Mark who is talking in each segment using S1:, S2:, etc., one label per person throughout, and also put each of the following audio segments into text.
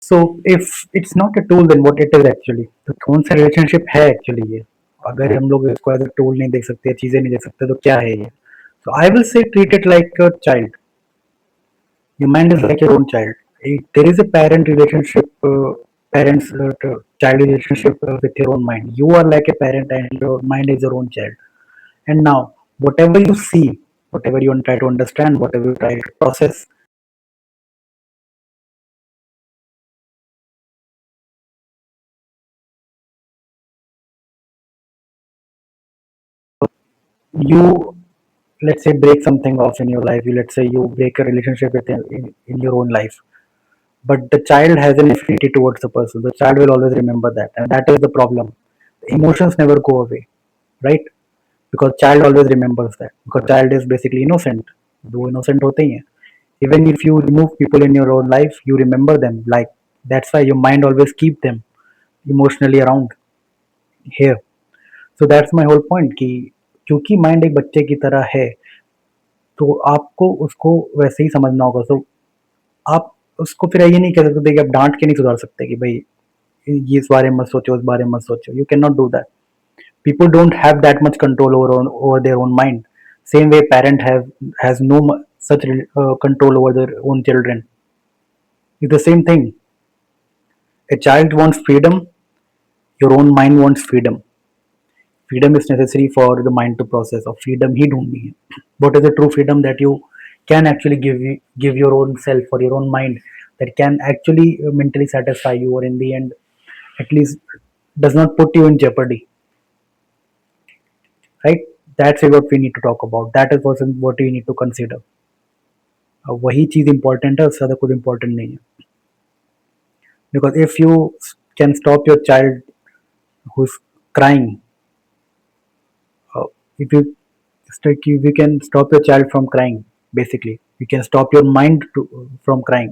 S1: So if it's not a tool then what it is actually, तो कौन सा relationship है एक्चुअली ये? अगर हम लोग इसको एज अ टूल नहीं देख सकते, चीजें नहीं देख सकते, तो क्या है ये? So I will say treat it like a child. Your mind is like your own child. There is a parent relationship, parents child relationship with your own mind. You are like a parent, and your mind is your own child. And now, whatever you see, whatever you try to understand, whatever you try to process, you, let's say, break something off in your life. You, let's say you break a relationship in your own life, but the child has an affinity towards the person. The child will always remember that, and that is the problem. Emotions never go away, right? Because child always remembers that, because child is basically innocent. वो innocent होते ही हैं. Even if you remove people in your own life, you remember them. Like, that's why your mind always keep them emotionally around here. So that's my whole point कि क्योंकि mind एक बच्चे की तरह है, तो आपको उसको वैसे ही समझना होगा. तो आप उसको फिर ये नहीं कह सकते कि आप डांट के नहीं सुधार सकते कि भाई ये इस बारे में मत सोचो, उस बारे में मत सोचो. You can not do that. People don't have that much control over their own mind. Same way parent has no such control over their own children. It's the same thing. A child wants freedom. Your own mind wants freedom. Freedom is necessary for the mind to process. Or freedom ही ढूंढनी है. What is the true freedom that you can actually give your own self or your own mind, that can actually mentally satisfy you, or in the end at least does not put you in jeopardy, right? That's what we need to talk about. That is what we need to consider. वही चीज important है, उससे ज्यादा कुछ important नहीं है. Because if you can stop your child who is crying, if you can stop your child from crying, basically you can stop your mind from crying,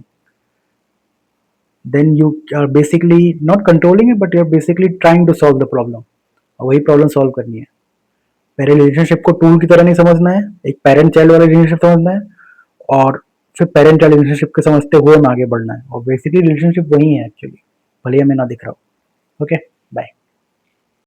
S1: then you are basically not controlling it, but you are basically trying to solve the problem. वही problem solve करनी है. पहले relationship को tool की तरह नहीं समझना है, एक पेरेंट चाइल्ड वाला रिलेशनशिप समझना है, और फिर पेरेंट चाइल्ड रिलेशनशिप को समझते हुए हमें आगे बढ़ना है. और बेसिकली रिलेशनशिप वही है एक्चुअली, भले ही हमें ना दिख रहा हो. ओके.